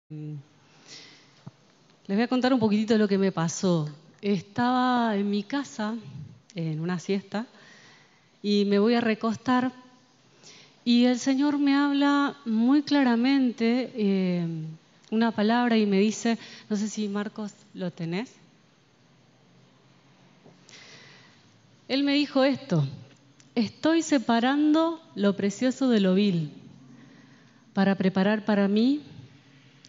Les voy a contar un poquitito de lo que me pasó. Estaba en mi casa, en una siesta, y me voy a recostar, y el Señor me habla muy claramente una palabra y me dice, no sé si Marcos lo tenés. Él me dijo esto: estoy separando lo precioso de lo vil para preparar para mí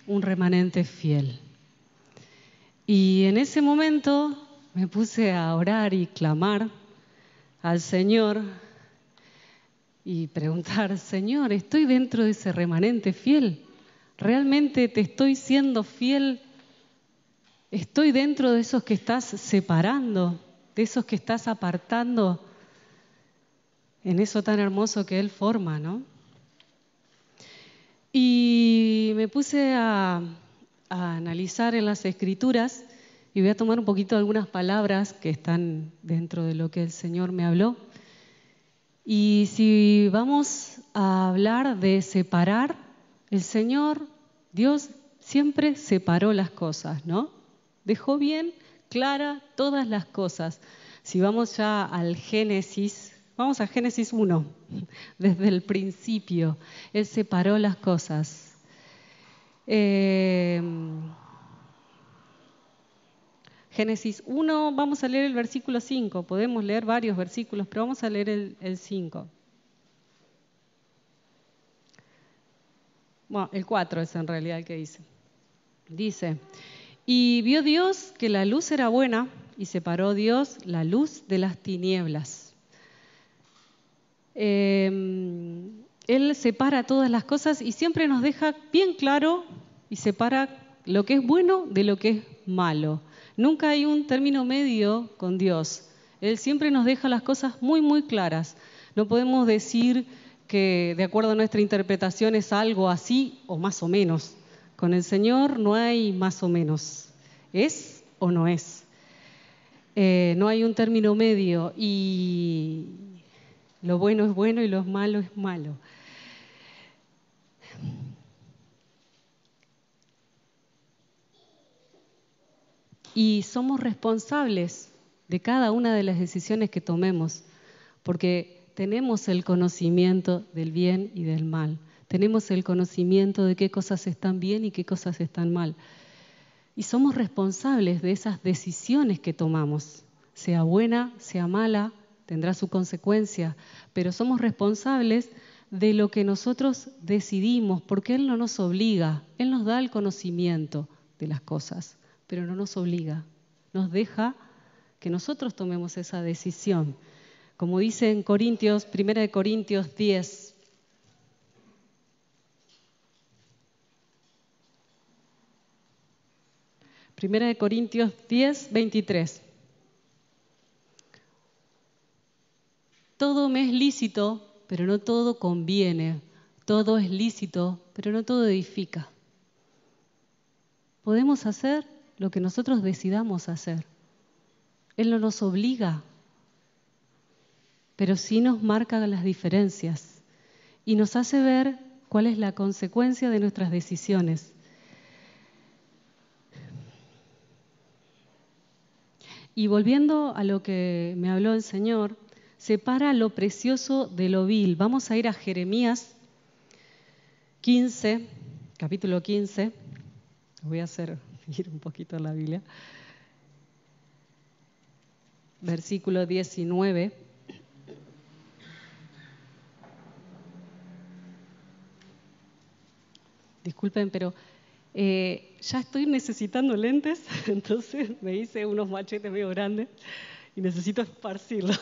un remanente fiel. Y en ese momento me puse a orar y clamar al Señor y preguntar: Señor, ¿estoy dentro de ese remanente fiel? ¿Realmente te estoy siendo fiel? ¿Estoy dentro de esos que estás separando, de esos que estás apartando en eso tan hermoso que Él forma, ¿no? Y me puse a analizar en las Escrituras y voy a tomar un poquito algunas palabras que están dentro de lo que el Señor me habló. Y si vamos a hablar de separar, el Señor, Dios, siempre separó las cosas, ¿no? Dejó bien clara todas las cosas. Si vamos ya al Génesis, vamos a Génesis 1, desde el principio, Él separó las cosas. Génesis 1, vamos a leer el versículo 5, podemos leer varios versículos, pero vamos a leer el 5. Bueno, el 4 es en realidad el que dice. Dice: y vio Dios que la luz era buena, y separó Dios la luz de las tinieblas. Él separa todas las cosas y siempre nos deja bien claro y separa lo que es bueno de lo que es malo. Nunca hay un término medio con Dios. Él siempre nos deja las cosas muy, muy claras. No podemos decir que de acuerdo a nuestra interpretación es algo así o más o menos. Con el Señor no hay más o menos. ¿Es o no es? No hay un término medio, y lo bueno es bueno y lo malo es malo. Y somos responsables de cada una de las decisiones que tomemos, porque tenemos el conocimiento del bien y del mal. Tenemos el conocimiento de qué cosas están bien y qué cosas están mal. Y somos responsables de esas decisiones que tomamos. Sea buena, sea mala, tendrá su consecuencia, pero somos responsables de lo que nosotros decidimos, porque Él no nos obliga, Él nos da el conocimiento de las cosas, pero no nos obliga, nos deja que nosotros tomemos esa decisión. Como dice en Corintios, 1 Corintios 10, Primera de Corintios 10, 23. Todo me es lícito, pero no todo conviene. Todo es lícito, pero no todo edifica. Podemos hacer lo que nosotros decidamos hacer. Él no nos obliga, pero sí nos marca las diferencias y nos hace ver cuál es la consecuencia de nuestras decisiones. Y volviendo a lo que me habló el Señor, separa lo precioso de lo vil. Vamos a ir a Jeremías 15, capítulo 15. Voy a hacer ir un poquito a la Biblia. Versículo 19. Disculpen, pero ya estoy necesitando lentes, entonces me hice unos machetes medio grandes y necesito esparcirlo.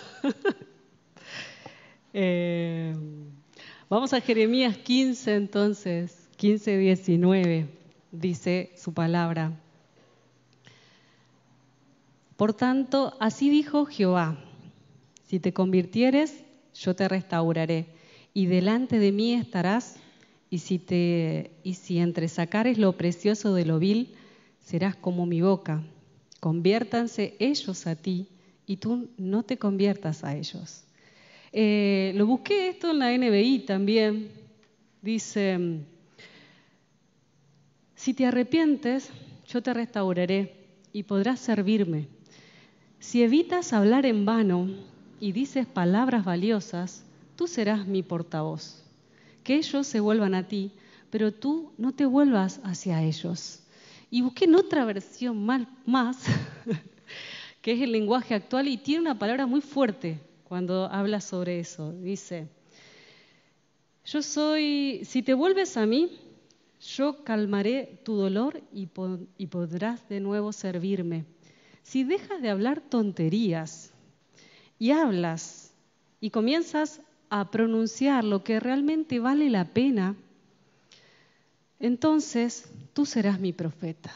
Vamos a Jeremías 15 entonces, 15, 19, dice su palabra. Por tanto, así dijo Jehová: si te convirtieres, yo te restauraré, y delante de mí estarás, y si entresacares lo precioso de lo vil, serás como mi boca. Conviértanse ellos a ti, y tú no te conviertas a ellos. Lo busqué esto en la NBI también. Dice: Si te arrepientes, yo te restauraré y podrás servirme. Si evitas hablar en vano y dices palabras valiosas, tú serás mi portavoz. Que ellos se vuelvan a ti, pero tú no te vuelvas hacia ellos. Y busqué en otra versión más, que es el lenguaje actual, y tiene una palabra muy fuerte cuando habla sobre eso. Dice, si te vuelves a mí, yo calmaré tu dolor y podrás de nuevo servirme. Si dejas de hablar tonterías y hablas y comienzas a pronunciar lo que realmente vale la pena, entonces tú serás mi profeta.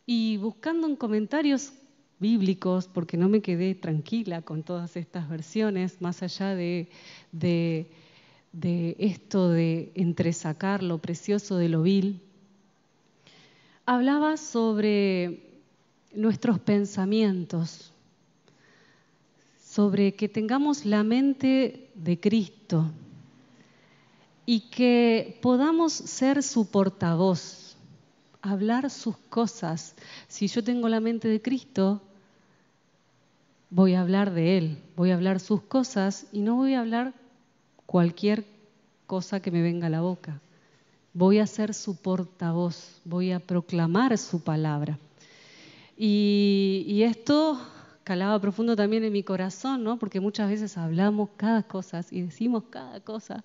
Y buscando en comentarios bíblicos, porque no me quedé tranquila con todas estas versiones, más allá de esto de entresacar lo precioso de lo vil, hablaba sobre nuestros pensamientos, sobre que tengamos la mente de Cristo y que podamos ser su portavoz, hablar sus cosas. Si yo tengo la mente de Cristo, voy a hablar de Él, voy a hablar sus cosas y no voy a hablar cualquier cosa que me venga a la boca. Voy a ser su portavoz, voy a proclamar su palabra. Y esto calaba profundo también en mi corazón, ¿no? Porque muchas veces hablamos cada cosa y decimos cada cosa.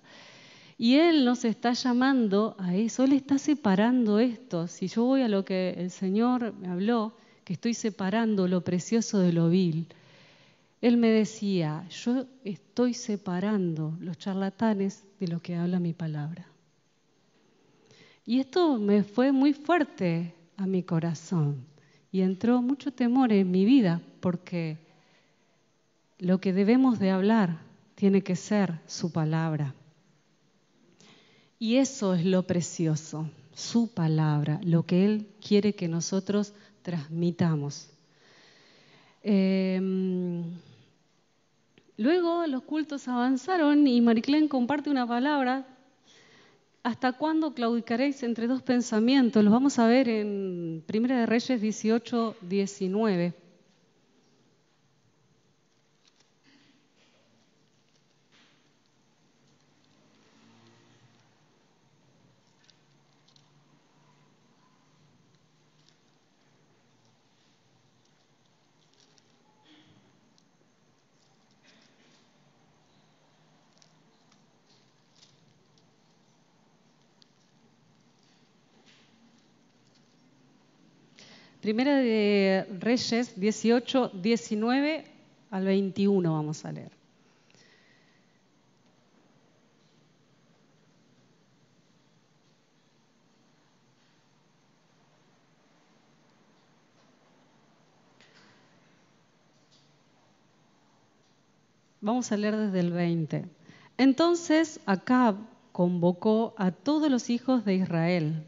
Y Él nos está llamando a eso, Él está separando esto. Si yo voy a lo que el Señor me habló, que estoy separando lo precioso de lo vil, Él me decía, yo estoy separando los charlatanes de lo que habla mi palabra. Y esto me fue muy fuerte a mi corazón y entró mucho temor en mi vida, porque lo que debemos de hablar tiene que ser su palabra. Y eso es lo precioso, su palabra, lo que Él quiere que nosotros transmitamos. Luego los cultos avanzaron y Mariclén comparte una palabra. ¿Hasta cuándo claudicaréis entre dos pensamientos? Los vamos a ver en Primera de Reyes 18, 19. Primera de Reyes 18, 19 al 21 vamos a leer. Vamos a leer desde el 20. Entonces Acab convocó a todos los hijos de Israel.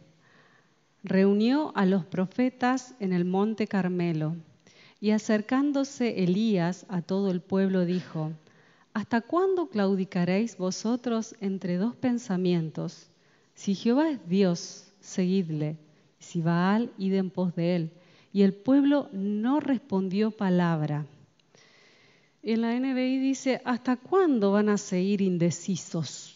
Reunió a los profetas en el monte Carmelo, y acercándose Elías a todo el pueblo dijo: ¿Hasta cuándo claudicaréis vosotros entre dos pensamientos? Si Jehová es Dios, seguidle; si Baal, id en pos de él. Y el pueblo no respondió palabra. En la NBI dice: ¿hasta cuándo van a seguir indecisos?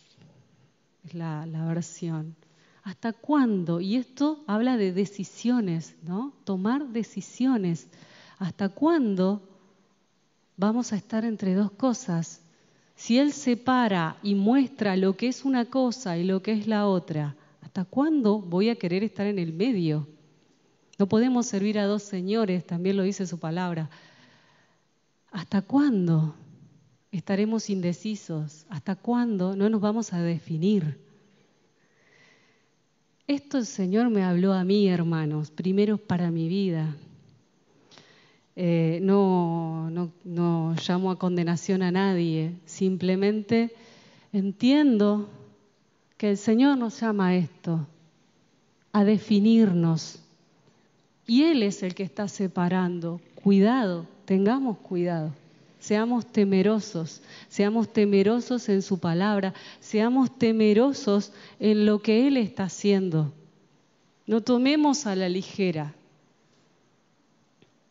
Es la versión. ¿Hasta cuándo? Y esto habla de decisiones, ¿no? Tomar decisiones. ¿Hasta cuándo vamos a estar entre dos cosas? Si Él separa y muestra lo que es una cosa y lo que es la otra, ¿hasta cuándo voy a querer estar en el medio? No podemos servir a dos señores, también lo dice su palabra. ¿Hasta cuándo estaremos indecisos? ¿Hasta cuándo no nos vamos a definir? Esto el Señor me habló a mí, hermanos, primero para mi vida. No llamo a condenación a nadie, simplemente entiendo que el Señor nos llama a esto, a definirnos. Y Él es el que está separando. Cuidado, tengamos cuidado. Seamos temerosos en su palabra, seamos temerosos en lo que Él está haciendo. No tomemos a la ligera.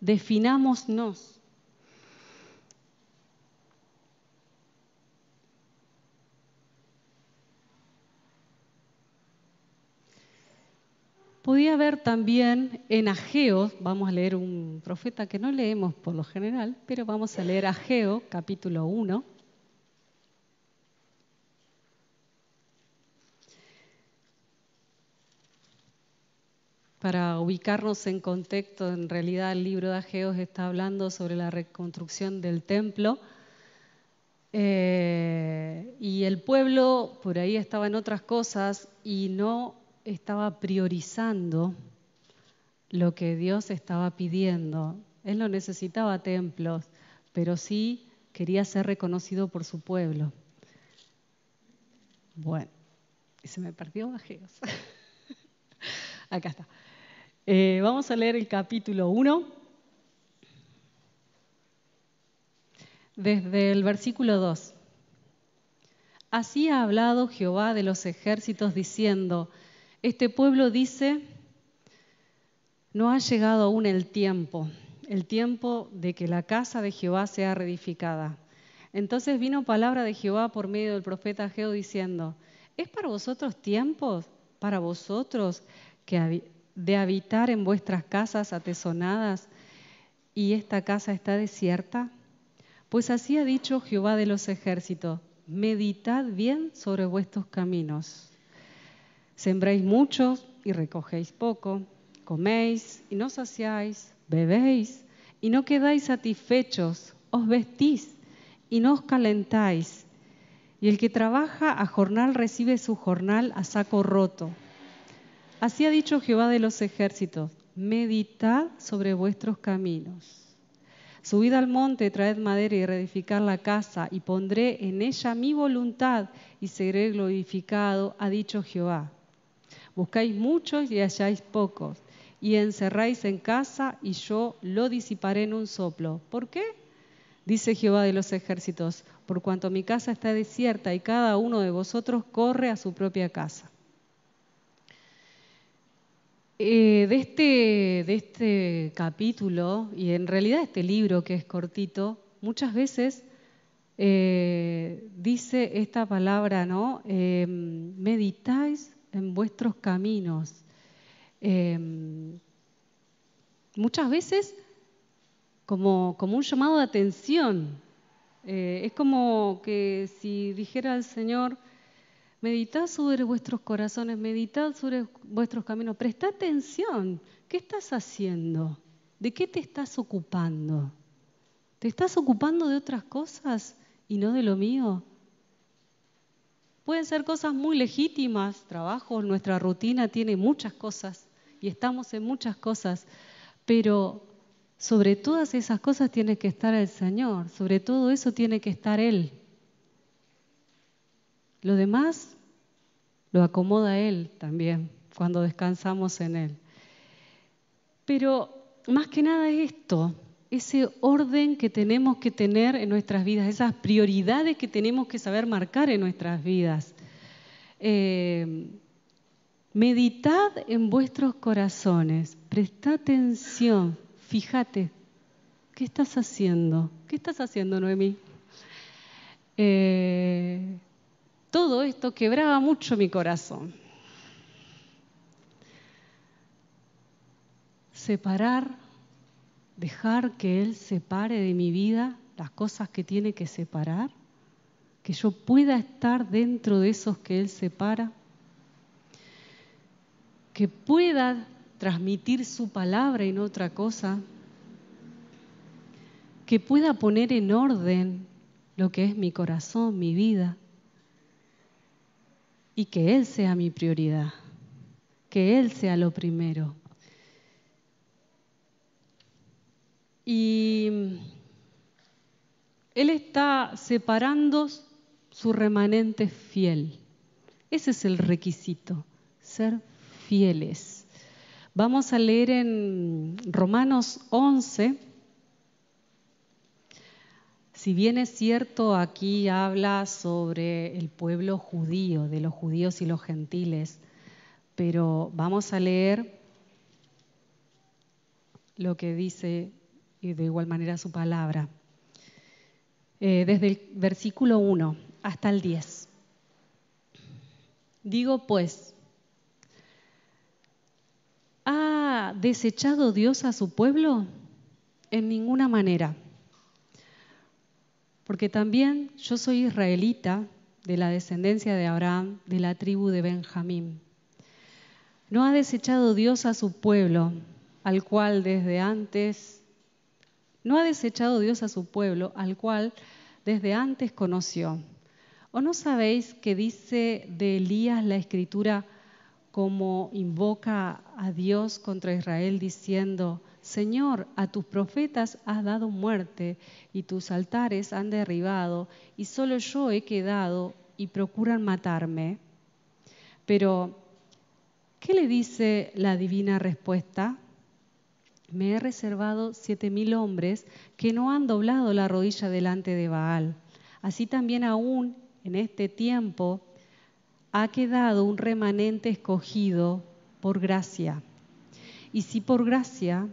Definámonos. Podía haber también en Ageo, vamos a leer un profeta que no leemos por lo general, pero vamos a leer Ageo, capítulo 1. Para ubicarnos en contexto, en realidad el libro de Ageo está hablando sobre la reconstrucción del templo. Y el pueblo por ahí estaba en otras cosas y no estaba priorizando lo que Dios estaba pidiendo. Él no necesitaba templos, pero sí quería ser reconocido por su pueblo. Bueno, y se me perdió Ageos. Acá está. Vamos a leer el capítulo 1, desde el versículo 2. Así ha hablado Jehová de los ejércitos diciendo, este pueblo dice, no ha llegado aún el tiempo de que la casa de Jehová sea reedificada. Entonces vino palabra de Jehová por medio del profeta Ageo diciendo, ¿es para vosotros tiempos, para vosotros de habitar en vuestras casas atesonadas y esta casa está desierta? Pues así ha dicho Jehová de los ejércitos, meditad bien sobre vuestros caminos. Sembráis mucho y recogéis poco, coméis y no saciáis, bebéis y no quedáis satisfechos, os vestís y no os calentáis. Y el que trabaja a jornal recibe su jornal a saco roto. Así ha dicho Jehová de los ejércitos, meditad sobre vuestros caminos. Subid al monte, traed madera y reedificad la casa, y pondré en ella mi voluntad, y seré glorificado, ha dicho Jehová. Buscáis muchos y halláis pocos, y encerráis en casa, y yo lo disiparé en un soplo. ¿Por qué? Dice Jehová de los ejércitos, por cuanto mi casa está desierta, y cada uno de vosotros corre a su propia casa. De este capítulo, y en realidad este libro que es cortito, muchas veces dice esta palabra, ¿no? Meditáis en vuestros caminos. Muchas veces como un llamado de atención. Es como que si dijera el Señor, meditad sobre vuestros corazones, meditad sobre vuestros caminos, presta atención. ¿Qué estás haciendo? ¿De qué te estás ocupando? ¿Te estás ocupando de otras cosas y no de lo mío? Pueden ser cosas muy legítimas, trabajo, nuestra rutina tiene muchas cosas y estamos en muchas cosas, pero sobre todas esas cosas tiene que estar el Señor, sobre todo eso tiene que estar Él. Lo demás lo acomoda Él también, cuando descansamos en Él. Pero más que nada esto, ese orden que tenemos que tener en nuestras vidas, esas prioridades que tenemos que saber marcar en nuestras vidas. Meditad en vuestros corazones, presta atención, fíjate, ¿qué estás haciendo? ¿Qué estás haciendo, Noemí? Todo esto quebraba mucho mi corazón. Separar, dejar que Él separe de mi vida las cosas que tiene que separar, que yo pueda estar dentro de esos que Él separa, que pueda transmitir su palabra y no otra cosa, que pueda poner en orden lo que es mi corazón, mi vida, y que Él sea mi prioridad, que Él sea lo primero. Y Él está separando su remanente fiel. Ese es el requisito, ser fieles. Vamos a leer en Romanos 11. Si bien es cierto, aquí habla sobre el pueblo judío, de los judíos y los gentiles, pero vamos a leer lo que dice y de igual manera su palabra. Desde el versículo 1 hasta el 10. Digo pues, ¿ha desechado Dios a su pueblo? En ninguna manera. Porque también yo soy israelita, de la descendencia de Abraham, de la tribu de Benjamín. ¿No ha desechado Dios a su pueblo, al cual desde antes conoció? ¿O no sabéis que dice de Elías la Escritura como invoca a Dios contra Israel diciendo: Señor, a tus profetas has dado muerte y tus altares han derribado y solo yo he quedado y procuran matarme? Pero, ¿qué le dice la divina respuesta? Me he reservado 7,000 hombres que no han doblado la rodilla delante de Baal. Así también aún en este tiempo ha quedado un remanente escogido por gracia. Y si por gracia,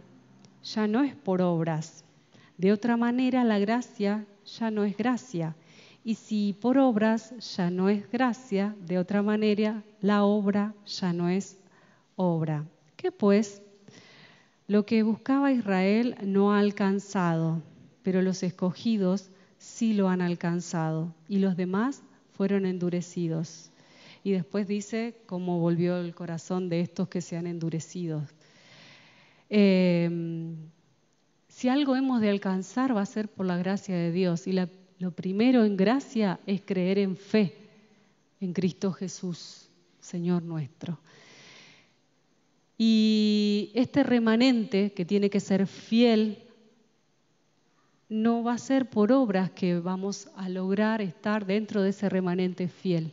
ya no es por obras. De otra manera, la gracia ya no es gracia. Y si por obras ya no es gracia, de otra manera, la obra ya no es obra. ¿Qué pues? Lo que buscaba Israel no ha alcanzado, pero los escogidos sí lo han alcanzado, y los demás fueron endurecidos. Y después dice cómo volvió el corazón de estos que se han endurecido. Si algo hemos de alcanzar va a ser por la gracia de Dios. Y lo primero en gracia es creer en fe en Cristo Jesús, Señor nuestro. Y este remanente que tiene que ser fiel no va a ser por obras que vamos a lograr estar dentro de ese remanente fiel,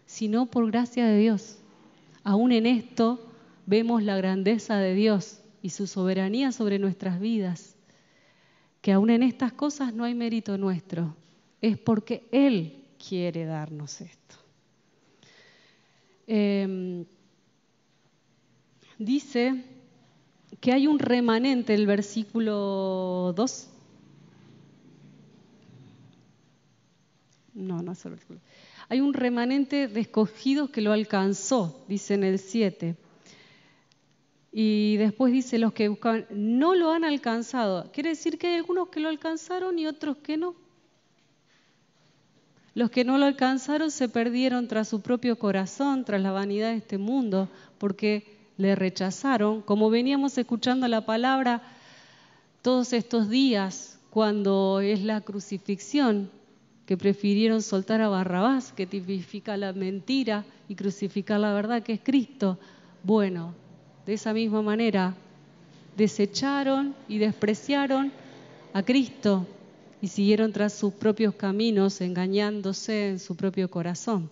sino por gracia de Dios. Aún en esto vemos la grandeza de Dios y su soberanía sobre nuestras vidas, que aún en estas cosas no hay mérito nuestro, es porque Él quiere darnos esto. Dice que hay un remanente, el versículo 2. No es el versículo. Hay un remanente de escogidos que lo alcanzó, dice en el 7. Y después dice, los que buscaban no lo han alcanzado. Quiere decir que hay algunos que lo alcanzaron y otros que no. Los que no lo alcanzaron se perdieron tras su propio corazón, tras la vanidad de este mundo, porque le rechazaron. Como veníamos escuchando la palabra todos estos días, cuando es la crucifixión, que prefirieron soltar a Barrabás, que tipifica la mentira, y crucificar la verdad, que es Cristo. Bueno, de esa misma manera, desecharon y despreciaron a Cristo y siguieron tras sus propios caminos, engañándose en su propio corazón.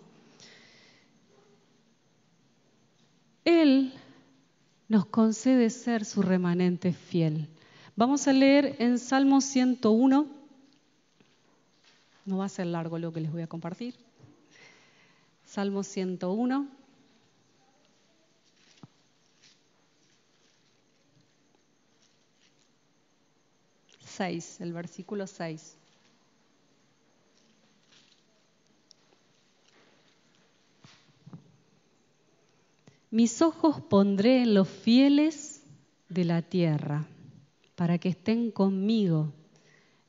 Él nos concede ser su remanente fiel. Vamos a leer en Salmo 101. No va a ser largo lo que les voy a compartir. Salmo 101. El versículo 6. Mis ojos pondré en los fieles de la tierra, para que estén conmigo.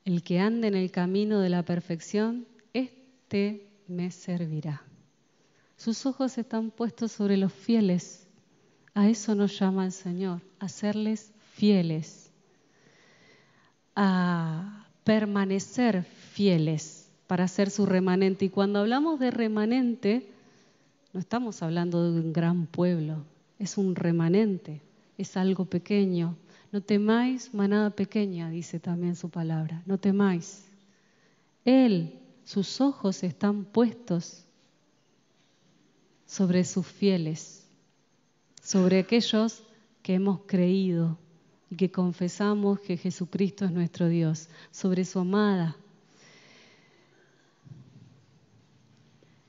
El que ande en el camino de la perfección, éste me servirá. Sus ojos están puestos sobre los fieles. A eso nos llama el Señor, a serles fieles, a permanecer fieles para ser su remanente. Y cuando hablamos de remanente, no estamos hablando de un gran pueblo, es un remanente, es algo pequeño. No temáis, manada pequeña, dice también su palabra, no temáis. Él, sus ojos están puestos sobre sus fieles, sobre aquellos que hemos creído y que confesamos que Jesucristo es nuestro Dios, sobre su amada.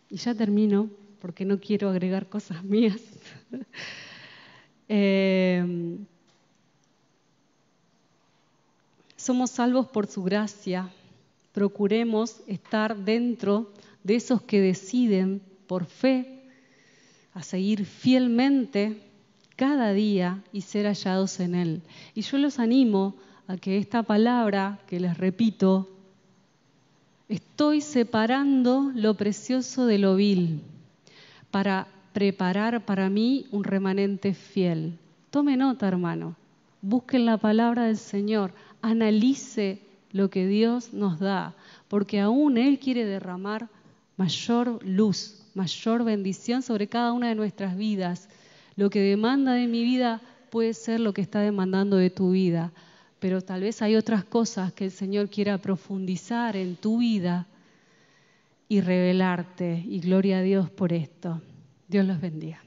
Y ya termino. porque no quiero agregar cosas mías. Somos salvos por su gracia. Procuremos estar dentro de esos que deciden por fe a seguir fielmente cada día y ser hallados en Él. Y yo los animo a que esta palabra, que les repito, estoy separando lo precioso de lo vil para preparar para mí un remanente fiel. Tome nota, hermano. Busquen la palabra del Señor. Analice lo que Dios nos da, porque aún Él quiere derramar mayor luz, mayor bendición sobre cada una de nuestras vidas. Lo que demanda de mi vida puede ser lo que está demandando de tu vida, pero tal vez hay otras cosas que el Señor quiera profundizar en tu vida y revelarte, y gloria a Dios por esto. Dios los bendiga.